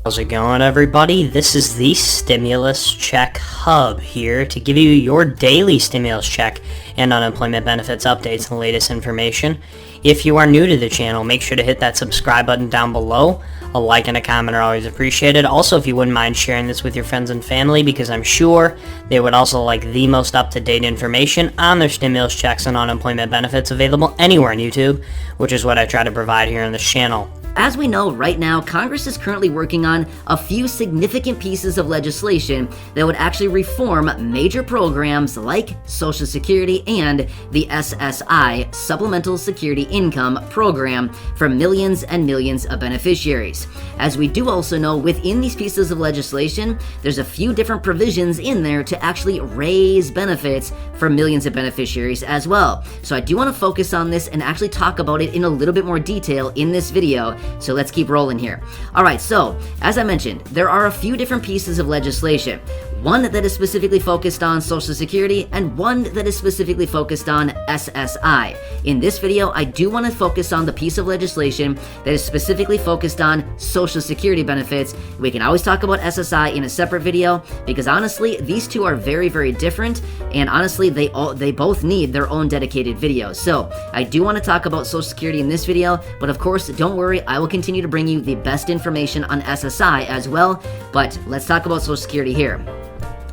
How's it going, everybody? This is the Stimulus Check Hub here to give you your daily stimulus check and unemployment benefits updates and latest information. If you are new to the channel, make sure to hit that subscribe button down below. A like and a comment are always appreciated. Also, if you wouldn't mind sharing this with your friends and family, because I'm sure they would also like the most up-to-date information on their stimulus checks and unemployment benefits available anywhere on YouTube, which is what I try to provide here on this channel. As we know, right now, Congress is currently working on a few significant pieces of legislation that would actually reform major programs like Social Security and the SSI, Supplemental Security Income Program, for millions and millions of beneficiaries. As we do also know, within these pieces of legislation, there's a few different provisions in there to actually raise benefits for millions of beneficiaries as well. So I do want to focus on this and actually talk about it in a little bit more detail in this video. So let's keep rolling here. Alright, so as I mentioned, there are a few different pieces of legislation. One that is specifically focused on Social Security and one that is specifically focused on SSI. In this video, I do want to focus on the piece of legislation that is specifically focused on Social Security benefits. We can always talk about SSI in a separate video because honestly, these two are very, very different, and honestly, they both need their own dedicated videos. So I do want to talk about Social Security in this video, but of course, don't worry, I will continue to bring you the best information on SSI as well, but let's talk about Social Security here.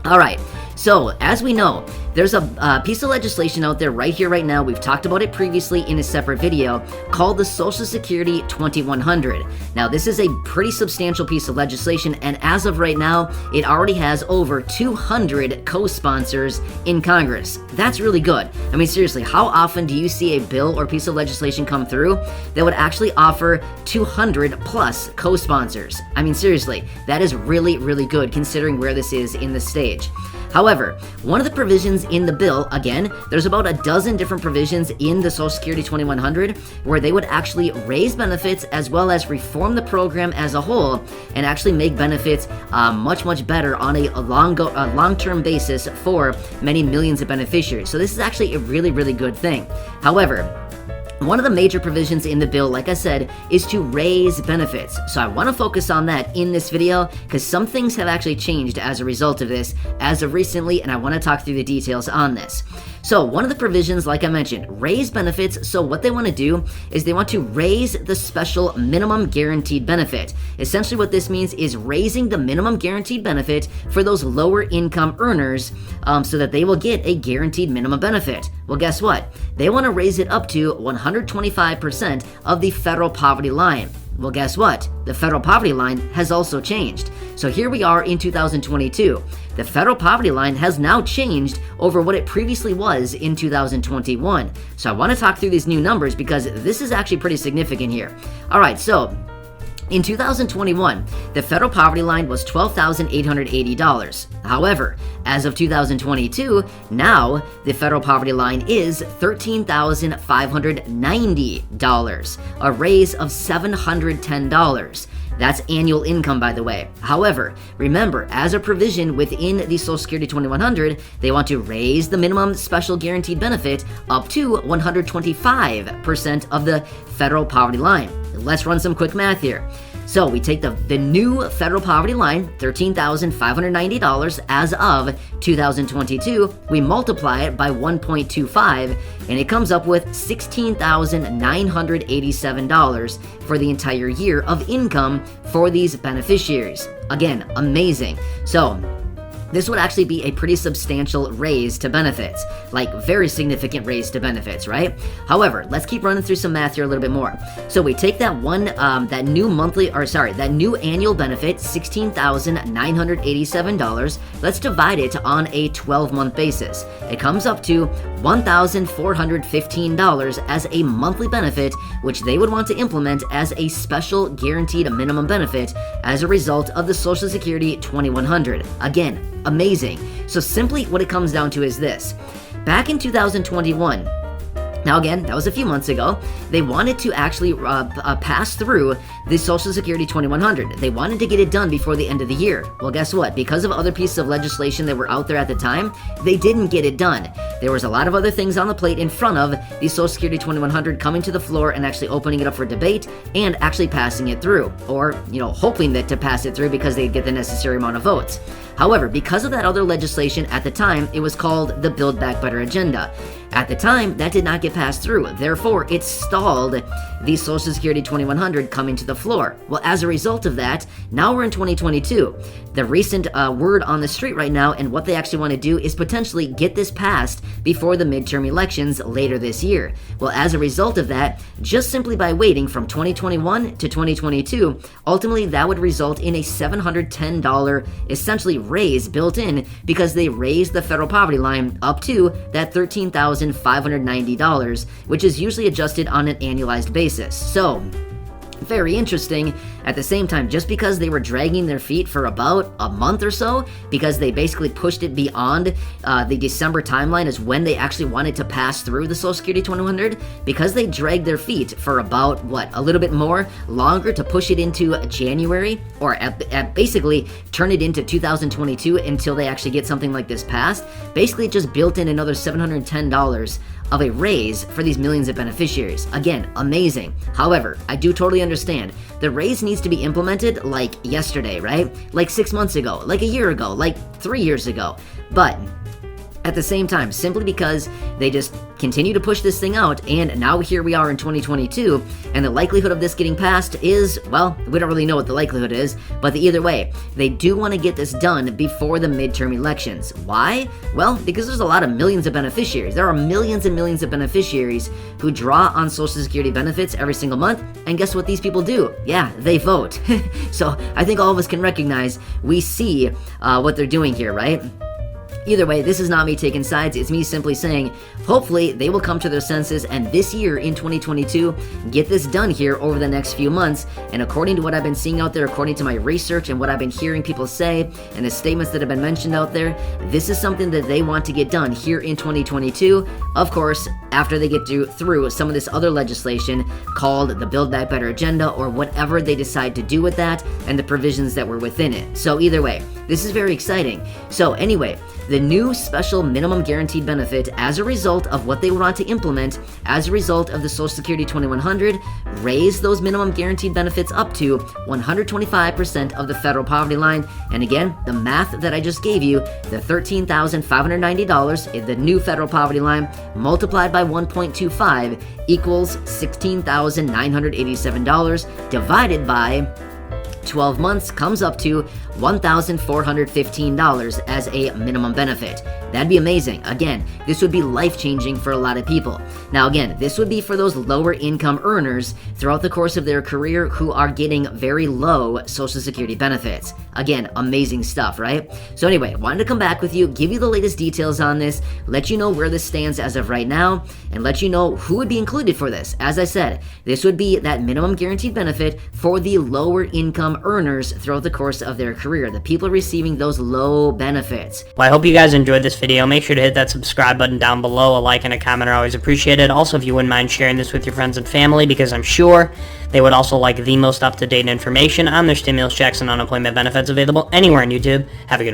Alright, so as we know, there's a piece of legislation out there right here, right now. We've talked about it previously in a separate video called the Social Security 2100. Now, this is a pretty substantial piece of legislation, and as of right now, it already has over 200 co-sponsors in Congress. That's really good. I mean, seriously, how often do you see a bill or piece of legislation come through that would actually offer 200 plus co-sponsors? I mean, seriously, that is really, really good considering where this is in the stage. However, one of the provisions in the bill, again, there's about a dozen different provisions in the Social Security 2100 where they would actually raise benefits as well as reform the program as a whole and actually make benefits much, much better on a long-term basis for many millions of beneficiaries. So this is actually a really, really good thing. However, one of the major provisions in the bill, like I said, is to raise benefits. So I want to focus on that in this video because some things have actually changed as a result of this as of recently, and I want to talk through the details on this. So one of the provisions, like I mentioned, raise benefits. So what they want to do is they want to raise the special minimum guaranteed benefit. Essentially what this means is raising the minimum guaranteed benefit for those lower income earners so that they will get a guaranteed minimum benefit. Well, guess what? They want to raise it up to 125% of the federal poverty line. Well, guess what? The federal poverty line has also changed. So here we are in 2022. The federal poverty line has now changed over what it previously was in 2021. So I want to talk through these new numbers because this is actually pretty significant here. All right, so in 2021, the federal poverty line was $12,880. However, as of 2022, now the federal poverty line is $13,590, a raise of $710. That's annual income, by the way. However, remember, as a provision within the Social Security 2100, they want to raise the minimum special guaranteed benefit up to 125% of the federal poverty line. Let's run some quick math here. So we take the new federal poverty line, $13,590 as of 2022, we multiply it by 1.25, and it comes up with $16,987 for the entire year of income for these beneficiaries. Again, amazing. So this would actually be a pretty substantial raise to benefits, like very significant raise to benefits, right? However, let's keep running through some math here a little bit more. So we take that that new annual benefit, $16,987. Let's divide it on a 12-month basis. It comes up to $1,415 as a monthly benefit, which they would want to implement as a special guaranteed minimum benefit as a result of the Social Security 2100. Again, amazing. So simply what it comes down to is this. Back in 2021, Now again, that was a few months ago. They wanted to actually pass through the Social Security 2100. They wanted to get it done before the end of the year. Well, guess what? Because of other pieces of legislation that were out there at the time, they didn't get it done. There was a lot of other things on the plate in front of the Social Security 2100 coming to the floor and actually opening it up for debate and actually passing it through, or, hoping that to pass it through because they'd get the necessary amount of votes. However, because of that other legislation at the time, it was called the Build Back Better agenda. At the time, that did not get passed through. Therefore, it stalled the Social Security 2100 coming to the floor. Well, as a result of that, now we're in 2022. The recent word on the street right now and what they actually want to do is potentially get this passed before the midterm elections later this year. Well, as a result of that, just simply by waiting from 2021 to 2022, ultimately that would result in a $710 essentially raise built in because they raised the federal poverty line up to that $13,590, which is usually adjusted on an annualized basis. So, very interesting. At the same time, just because they were dragging their feet for about a month or so, because they basically pushed it beyond the December timeline is when they actually wanted to pass through the Social Security 2100, because they dragged their feet for about, a little bit more longer to push it into January, or at basically turn it into 2022 until they actually get something like this passed, basically just built in another $710 of a raise for these millions of beneficiaries. Again, amazing. However, I do totally understand. The raise needs to be implemented like yesterday, right? Like 6 months ago, like a year ago, like 3 years ago. But at the same time, simply because they just continue to push this thing out, and now here we are in 2022, and the likelihood of this getting passed is, well, we don't really know what the likelihood is, but either way, they do want to get this done before the midterm elections. Why? Well, because there's a lot of millions of beneficiaries. There are millions and millions of beneficiaries who draw on Social Security benefits every single month, and guess what these people do? Yeah, they vote. So I think all of us can recognize, we see what they're doing here, right? Either way, this is not me taking sides, it's me simply saying, hopefully they will come to their senses and this year in 2022, get this done here over the next few months. And according to what I've been seeing out there, according to my research and what I've been hearing people say, and the statements that have been mentioned out there, this is something that they want to get done here in 2022. Of course, after they get through some of this other legislation called the Build Back Better agenda, or whatever they decide to do with that, and the provisions that were within it. So either way, this is very exciting. So anyway, the new special minimum guaranteed benefit, as a result of what they want to implement, as a result of the Social Security 2100, raise those minimum guaranteed benefits up to 125% of the federal poverty line. And again, the math that I just gave you, the $13,590 is the new federal poverty line, multiplied by 1.25 equals $16,987, divided by 12 months comes up to $1,415 as a minimum benefit. That'd be amazing. Again, this would be life-changing for a lot of people. Now again, this would be for those lower income earners throughout the course of their career who are getting very low Social Security benefits. Again, amazing stuff, right? So anyway, wanted to come back with you, give you the latest details on this, let you know where this stands as of right now, and let you know who would be included for this. As I said, this would be that minimum guaranteed benefit for the lower income earners throughout the course of their career, the people receiving those low benefits. Well, I hope you guys enjoyed this video. Make sure to hit that subscribe button down below. A like and a comment are always appreciated. Also, if you wouldn't mind sharing this with your friends and family, because I'm sure they would also like the most up-to-date information on their stimulus checks and unemployment benefits available anywhere on YouTube. Have a good